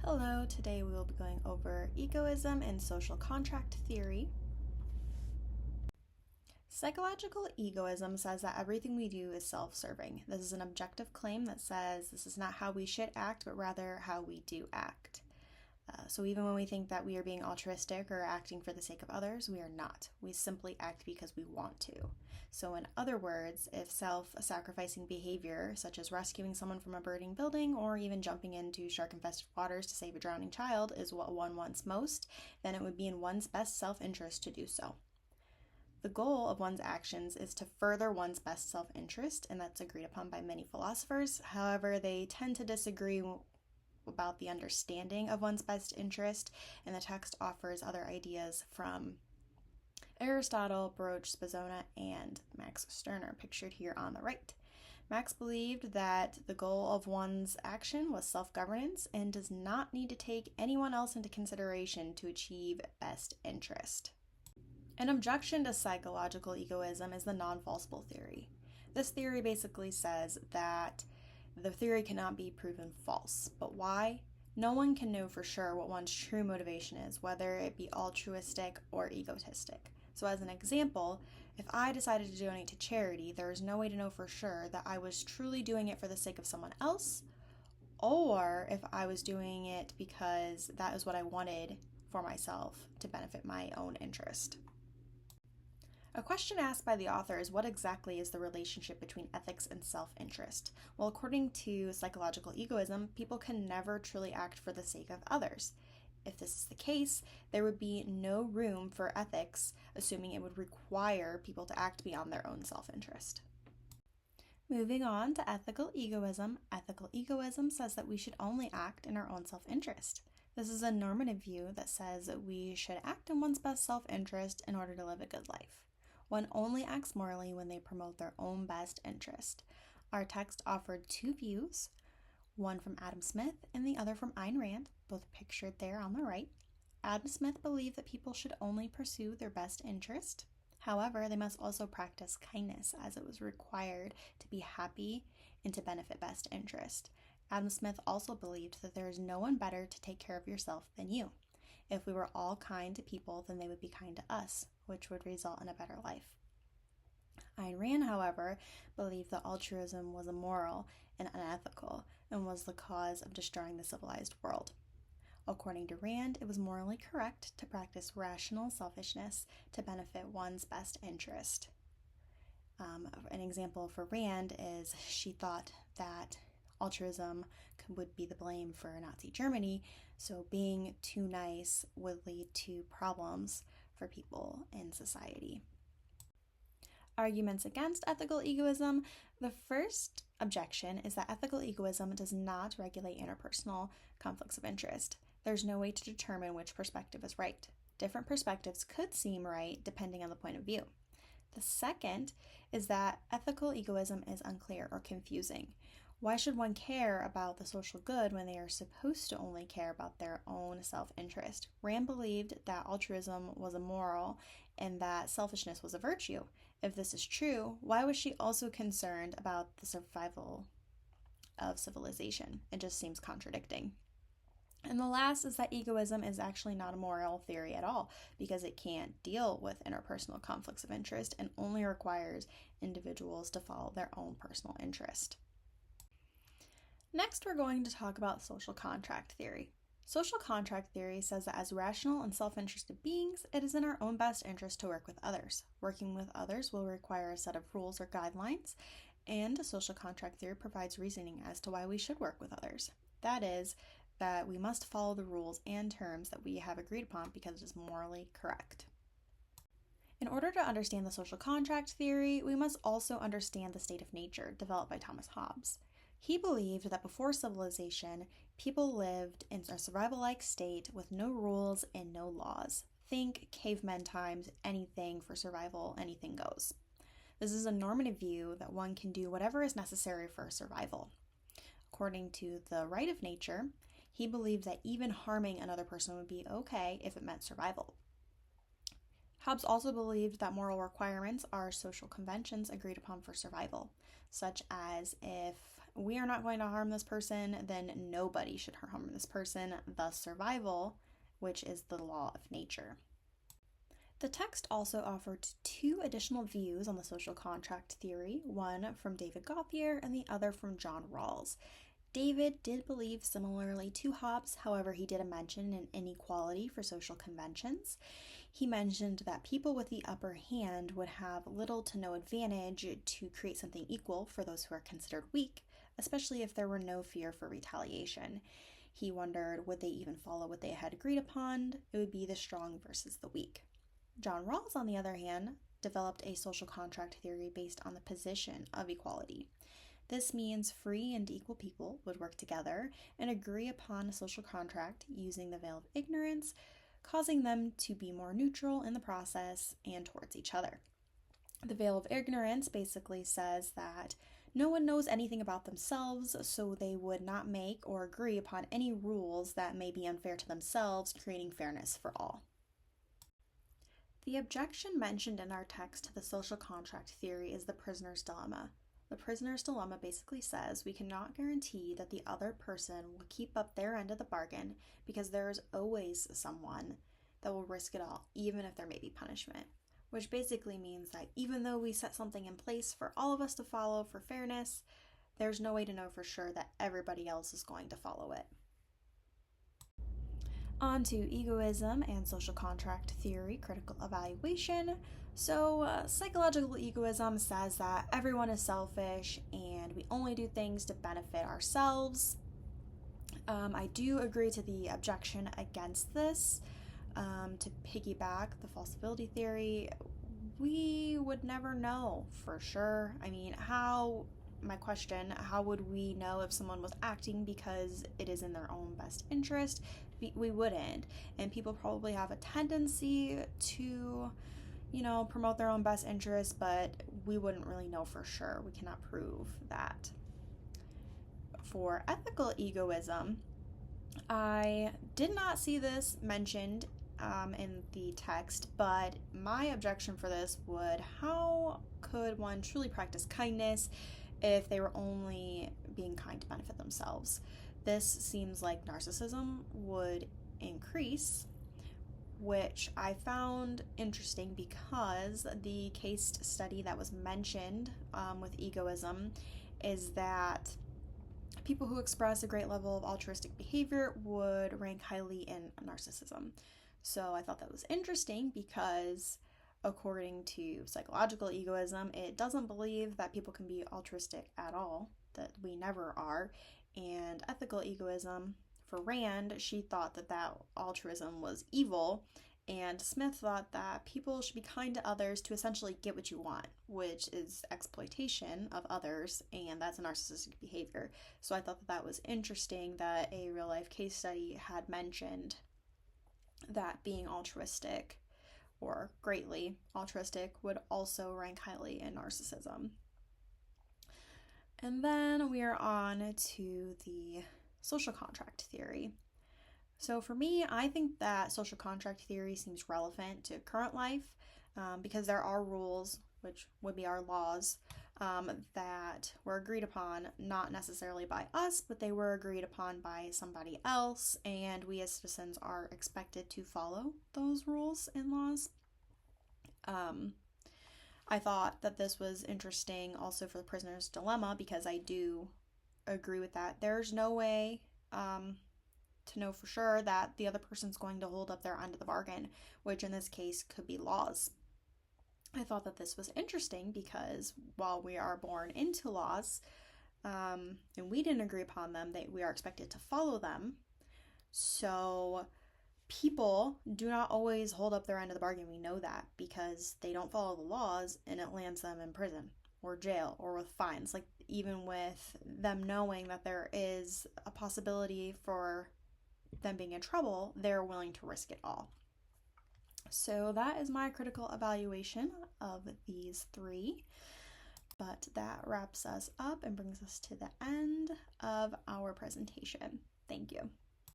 Hello, today we will be going over egoism and social contract theory. Psychological egoism says that everything we do is self-serving. This is an objective claim that says this is not how we should act, but rather how we do act. So even when we think that we are being altruistic or acting for the sake of others, we are not. We simply act because we want to. So in other words, if self-sacrificing behavior, such as rescuing someone from a burning building or even jumping into shark-infested waters to save a drowning child, is what one wants most, then it would be in one's best self-interest to do so. The goal of one's actions is to further one's best self-interest, and that's agreed upon by many philosophers. However, they tend to disagree about the understanding of one's best interest, and the text offers other ideas from Aristotle, Baruch Spinoza, and Max Stirner, pictured here on the right. Max believed that the goal of one's action was self-governance and does not need to take anyone else into consideration to achieve best interest. An objection to psychological egoism is the non-falsible theory. This theory basically says that the theory cannot be proven false. But why? No one can know for sure what one's true motivation is, whether it be altruistic or egotistic. So as an example, if I decided to donate to charity, there is no way to know for sure that I was truly doing it for the sake of someone else, or if I was doing it because that is what I wanted for myself to benefit my own interest. A question asked by the author is, what exactly is the relationship between ethics and self-interest? Well, according to psychological egoism, people can never truly act for the sake of others. If this is the case, there would be no room for ethics, assuming it would require people to act beyond their own self-interest. Moving on to ethical egoism says that we should only act in our own self-interest. This is a normative view that says that we should act in one's best self-interest in order to live a good life. One only acts morally when they promote their own best interest. Our text offered two views, one from Adam Smith and the other from Ayn Rand, both pictured there on the right. Adam Smith believed that people should only pursue their best interest. However, they must also practice kindness, as it was required to be happy and to benefit best interest. Adam Smith also believed that there is no one better to take care of yourself than you. If we were all kind to people, then they would be kind to us, which would result in a better life. Ayn Rand, however, believed that altruism was immoral and unethical and was the cause of destroying the civilized world. According to Rand, it was morally correct to practice rational selfishness to benefit one's best interest. An example for Rand is she thought that altruism would be the blame for Nazi Germany, so being too nice would lead to problems for people in society. Arguments against ethical egoism. The first objection is that ethical egoism does not regulate interpersonal conflicts of interest. There's no way to determine which perspective is right. Different perspectives could seem right depending on the point of view. The second is that ethical egoism is unclear or confusing. Why should one care about the social good when they are supposed to only care about their own self-interest? Rand believed that altruism was immoral and that selfishness was a virtue. If this is true, why was she also concerned about the survival of civilization? It just seems contradicting. And the last is that egoism is actually not a moral theory at all, because it can't deal with interpersonal conflicts of interest and only requires individuals to follow their own personal interest. Next, we're going to talk about social contract theory. Social contract theory says that as rational and self-interested beings, it is in our own best interest to work with others. Working with others will require a set of rules or guidelines, and social contract theory provides reasoning as to why we should work with others. That is, that we must follow the rules and terms that we have agreed upon because it is morally correct. In order to understand the social contract theory, we must also understand the state of nature developed by Thomas Hobbes. He believed that before civilization, people lived in a survival-like state with no rules and no laws. Think cavemen times, anything for survival, anything goes. This is a normative view that one can do whatever is necessary for survival. According to the right of nature, he believed that even harming another person would be okay if it meant survival. Hobbes also believed that moral requirements are social conventions agreed upon for survival, such as if we are not going to harm this person, then nobody should harm this person, thus survival, which is the law of nature. The text also offered 2 additional views on the social contract theory, one from David Gauthier and the other from John Rawls. David did believe similarly to Hobbes, however, he did mention an inequality for social conventions. He mentioned that people with the upper hand would have little to no advantage to create something equal for those who are considered weak, especially if there were no fear for retaliation. He wondered, would they even follow what they had agreed upon? It would be the strong versus the weak. John Rawls, on the other hand, developed a social contract theory based on the position of equality. This means free and equal people would work together and agree upon a social contract using the veil of ignorance, causing them to be more neutral in the process and towards each other. The veil of ignorance basically says that no one knows anything about themselves, so they would not make or agree upon any rules that may be unfair to themselves, creating fairness for all. The objection mentioned in our text to the social contract theory is the prisoner's dilemma. The prisoner's dilemma basically says we cannot guarantee that the other person will keep up their end of the bargain because there is always someone that will risk it all, even if there may be punishment. Which basically means that even though we set something in place for all of us to follow for fairness, there's no way to know for sure that everybody else is going to follow it. On to egoism and social contract theory, critical evaluation. So, psychological egoism says that everyone is selfish and we only do things to benefit ourselves. I do agree to the objection against this. To piggyback the falsibility theory, we would never know for sure. I mean, how would we know if someone was acting because it is in their own best interest? We wouldn't. And people probably have a tendency to, promote their own best interest, but we wouldn't really know for sure. We cannot prove that. For ethical egoism, I did not see this mentioned in the text, but my objection for this would, how could one truly practice kindness if they were only being kind to benefit themselves? This seems like narcissism would increase, which I found interesting because the case study that was mentioned with egoism is that people who express a great level of altruistic behavior would rank highly in narcissism. So I thought that was interesting because according to psychological egoism, it doesn't believe that people can be altruistic at all, that we never are. And ethical egoism, for Rand, she thought that altruism was evil, and Smith thought that people should be kind to others to essentially get what you want, which is exploitation of others, and that's a narcissistic behavior. So I thought that was interesting that a real-life case study had mentioned that being altruistic or greatly altruistic would also rank highly in narcissism. And then we are on to the social contract theory. So for me, I think that social contract theory seems relevant to current life because there are rules, which would be our laws, that were agreed upon not necessarily by us, but they were agreed upon by somebody else, and we as citizens are expected to follow those rules and laws. I thought that this was interesting also for the prisoner's dilemma because I do agree with that. There's no way to know for sure that the other person's going to hold up their end of the bargain, which in this case could be laws. I thought that this was interesting because while we are born into laws and we didn't agree upon them, we are expected to follow them. So people do not always hold up their end of the bargain. We know that because they don't follow the laws and it lands them in prison or jail or with fines. Like even with them knowing that there is a possibility for them being in trouble, they're willing to risk it all. So that is my critical evaluation of these 3. But that wraps us up and brings us to the end of our presentation. Thank you.